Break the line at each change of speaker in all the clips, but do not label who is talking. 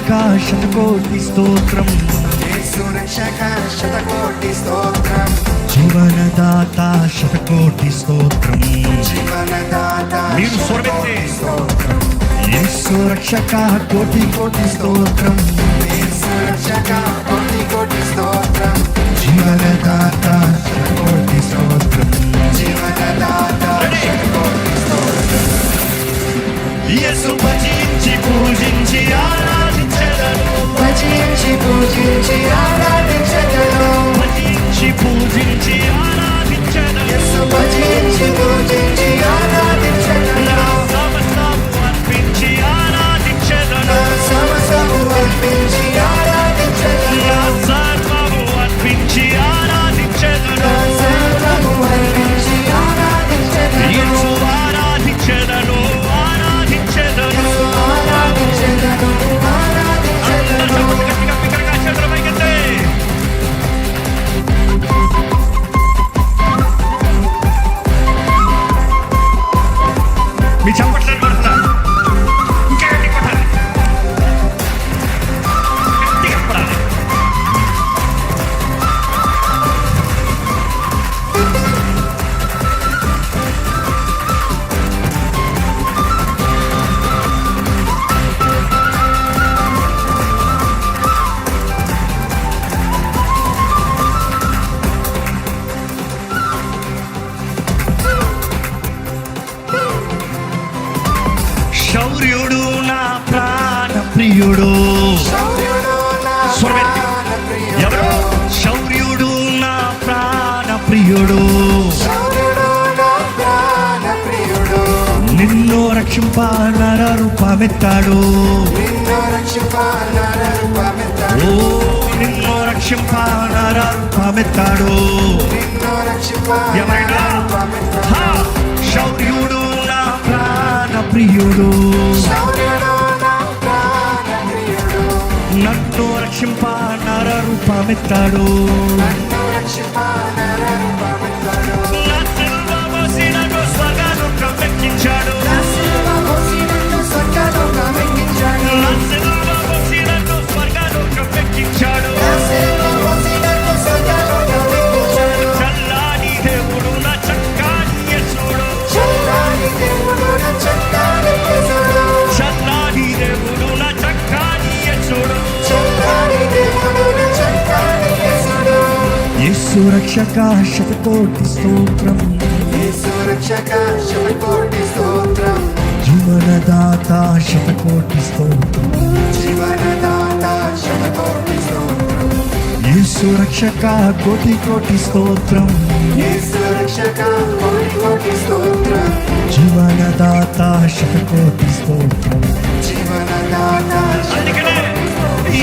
రక్షక శతకోటి స్తోత్రం,
యేసు రక్షక శతకోటి స్తోత్రం,
జీవనదాత శతకోటి స్తోత్రం,
జీవనదాత
మీరు స్వరమెత్తే
స్తోత్రం,
యేసు రక్షక కోటి కోటి స్తోత్రం,
యేసు రక్షక కోటి కోటి స్తోత్రం,
జీవనదాత శతకోటి స్తోత్రం,
జీవనదాత శతకోటి స్తోత్రం.
యేసు భజించి పూజించి ఆరాధించెదను,
భజించి పూజించి ఆరాధించెదను,
భజించి పూజించి ఆరాధించెదను,
యేసు భజించి పూజించి ఆరాధించెదను,
నా సమస్తము అర్పించి ఆరాధించెదను,
నా సమస్తము అర్పించి ఆరాధించెదను,
నా సర్వము అర్పించి ఆరాధించెదను,
నా సర్వము అర్పించి ఆరాధించెదను,
యేసు ఆరాధించెదను, ఆరాధించెదను.
ఆరాధించెదను, ఆరాధించెదను.
గట్టిగా బిగ్గరగా చేతులు పైకెత్తి. మీ చప్పట్లను కొడతా ఇంకా గట్టి కొట్టాలి, గట్టిగా కొడాలి. శౌర్యుడు నా ప్రాణ ప్రియుడు,
శౌర్యుడు నా
స్వరమెత్తి.
ప్రాణప్రియుడు,
ఎవరు? శౌర్యుడు నా ప్రాణ ప్రియుడు,
శౌర్యుడు నా ప్రాణప్రియుడు,
నిన్ను రక్షింప నర రూపమెత్తాడు,
నిన్ను రక్షింప నరరూపమెత్తాడు,
ఓ నిన్ను రక్షింప నర రూపమెత్తాడు.
నిన్ను రక్షింప
ఎవరైనా?
నరరూపమెత్తాడు,
హా! శౌర్యుడు నా ప్రాణ ప్రియుడు,
శౌర్యుడు నా ప్రాణప్రియుడు,
నన్ను రక్షింప నర రూపమెత్తాడు,
నన్ను రక్షింప నరరూపమెత్తాడు,
నా సిలువ మోసి నన్ను స్వర్గలోకమెక్కించాడు,
నా శిలువ మోసి నన్ను స్వర్గలోకమెక్కించాడు,
నా సిలువ మోసి నన్ను స్వర్గలోకమెక్కించాడు.
నా శిలువ మోసి నన్ను స్వర్గలోకమెక్కించాడు,
చల్లాని దేవుడు నా చక్కాని యేసుడు,
చల్లాని దేవుడు నా చక్కని యేసుడు,
చల్లాని దేవుడు నా చక్కాని యేసుడు,
చల్లాని దేవుడు నా చక్కని యేసుడు,
యేసు రక్షక శతకోటి స్తోత్రం,
యేసు రక్షక శతకోటి స్తోత్రం,
జీవనదాత శతకోటి స్తోత్రం,
జీవనదాత శతకోటి స్తోత్రం,
యేసు రక్షక కోటి కోటి స్తోత్రం,
యేసు రక్షక కోటి కోటి స్తోత్రం,
జీవనదాత శతకోటి స్తోత్రం.
జీవనదాత
అందుకనే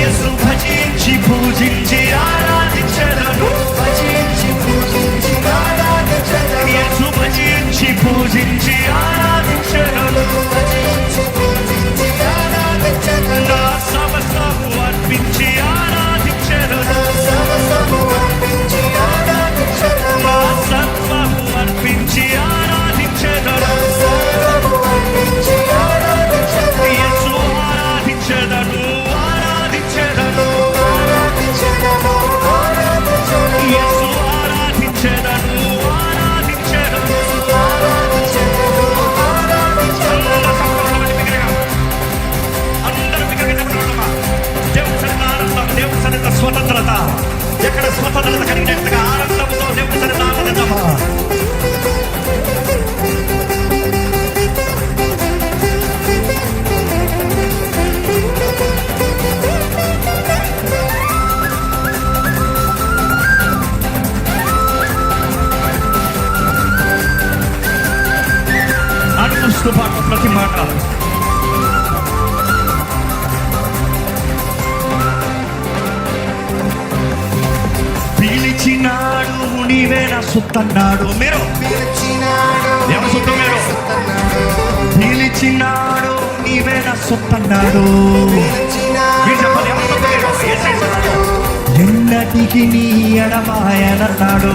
యేసు భజించి పూజించి ఆరాధించెదను,
భజించి పూజించి ఆరాధించెదను,
యేసు భజించి పూజించి ఆరాధించెదను,
భజించి పూజించి ఆరాధించెదను,
నా సమస్తము అర్పించి ఆరాధించెదను,
సమస్తము అర్పించి ఆరాధించెదను,
నా సర్వము అర్పించి ఆరాధించెదను,
సర్వము అర్పించి ఆరాధించెదను,
యేసు ఆరాధించెదను, ఆరాధించెదను,
ఆరాధించెదను, ఆరాధించెదను,
యేసు ఆరాధించెదను, ఆరాధించెదను.
ఆరాధించెదను, ఆరాధించెదను.
అందరూ బిగ్గరగా చెప్పగలమా? దేవుని సన్నిధిలో ఆనందం, దేవుని సన్నిధిలో స్వతంత్రత. ఎక్కడ స్వతంత్రత కలిగినట్టుగా ఆనందంతో దేవుని సన్నిధిలో ఆనందిద్దామా? అనుభూస్తూ పాటు ప్రతి మాట పిలిచినాడు, నీవే నా సొత్తన్నాడు. మీరు
పిలిచినాడు,
ఎవరి సొత్తు మీరు?
సొత్తన్నాడు,
పిలిచినాడు, నీవే నా సొత్తన్నాడు.
పిలిచినాడు,
మీరు చెప్పాలి, ఎవరి సొత్తు మీరు? యేసయ్య సొత్తు. ఎన్నటికి నీ ఎడబాయనన్నాడు,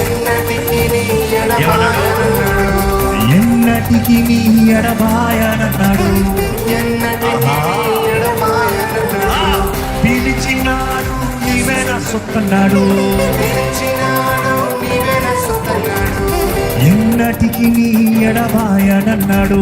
ఎన్నటికి నీ ఎడబాయనన్నాడు,
ఎన్నటికి నీ ఎడబాయనన్నాడు.
ఎన్నటికి నీ ఎడబాయనన్నాడు,
పిలిచినాడు నీవే నా సొత్తన్నాడు,
పిలిచినాడు నీవే నా సొత్తన్నాడు,
ఎన్నటికి నీ ఎడబాయనన్నాడు,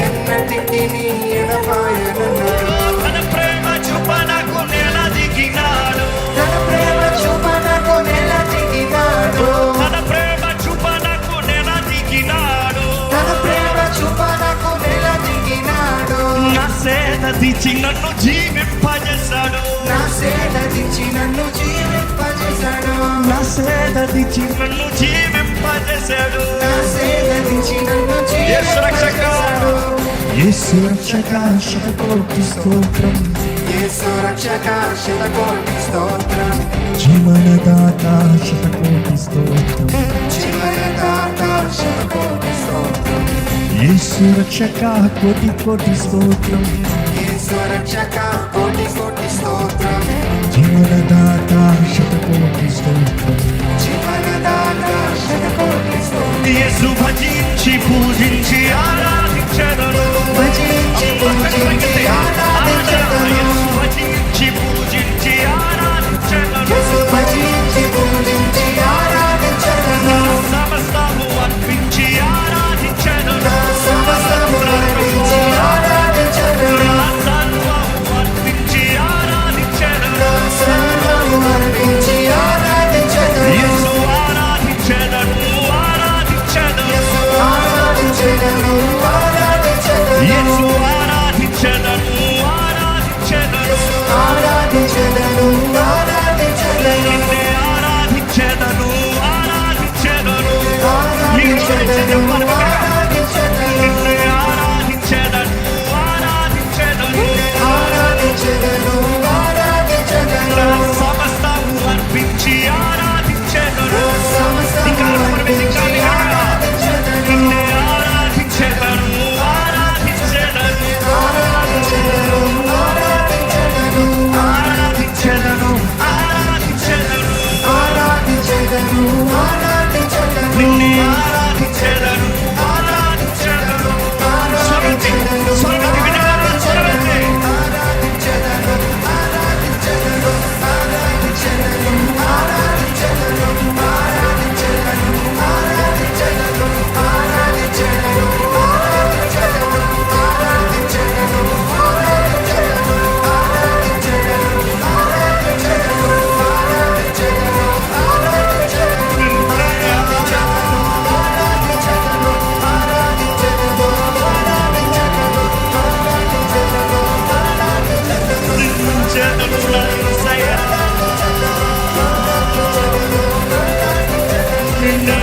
ఎన్నటికీ నీ ఎడబాయనన్నాడు.
తన ప్రేమ చూపనకు నెల దిగినాడు,
తన ప్రేమ చూపనకు నెల దిగినాడు,
తన ప్రేమ చూపనకు నెల దిగినాడు,
తన ప్రేమ చూపనకు నెల దిగినాడు.
నా సేద దిచి నన్ను జీవింపజేశాడు,
నా సేద దించి నన్ను జీవింపజేశాడు,
నా సేద దిచి నన్ను జీవింపజేశాడు.
నా సేద దించి నన్ను
యేసు రక్షక,
జీవింపజేశాడు.
యేసు రక్షక శతకోటి స్తోత్రం,
యేసు రక్షక శతకోటి స్తోత్రం,
జీవనదాత శతకోటి స్తోత్రం,
జీవనదాత శతకోటి స్తోత్రం,
యేసు రక్షక కోటి కోటి స్తోత్రం,
యేసు రక్షక కోటి కోటి స్తోత్రం,
జీవనదాత శతకోటి స్తోత్రం.
జీవనదాత శతకోటి స్తోత్రం.
యేసు భజించి పూజించి ఆరాధించెదను,
భజించి పూజించి ఆరాధించెదను,
యేసు భజించి పూజించి ఆరాధించెదను,
యేసు భజించి పూజించి ఆరాధించెదను,
సమస్తము అర్పించి ఆరాధించెదను,
సమస్తము అర్పించి ఆరాధించెదను,
సర్వము అర్పించి ఆరాధించెదను,
సర్వము అర్పించి ఆరాధించెదను,
యేసు ఆరాధించెదను, ఆరాధించెదను,
ఆరాధించెదను, ఆరాధించెదను,
యేసు ఆరాధించెదను, ఆరాధించెదను,
ఆరాధించెదను, ఆరాధించెదను,
నిన్నే ఆరాధించెదను, ఆరాధించెదను,
ఆరాధించెదను, ఆరాధించెదను,
నిన్నే ఆరాధించెదను, ఆరాధించెదను,
ఆరాధించెదను, ఆరాధించెదను,
సమస్తము అర్పించి ఆరాధించెదను,
సమస్తము అర్పించి ఆరాధించెదను,
నిన్నే ఆరాధించెదను, ఆరాధించెదను,
ఆరాధించెదను, ఆరాధించెదను,
ఆరాధించెదను, ఆరాధించెదను,
ఆరాధించెదను, ఆరాధించెదను,
నిన్నే ఆరాధించెదను, ఆరాధించెదను. స్వరతి, స్వరతి వినగలరా? స్వరతి.
ఆరాధించెదను, ఆరాధించెదను, ఆరాధించెదను, ఆరాధించెదను, ఆరాధించెదను, ఆరాధించెదను, ఆరాధించెదను, ఆరాధించెదను, ఆరాధించెదను, ఆరాధించెదను, ఆరాధించెదను, ఆరాధించెదను, ఆరాధించెదను,
దించెదను నా యేసయ్య. నిన్నే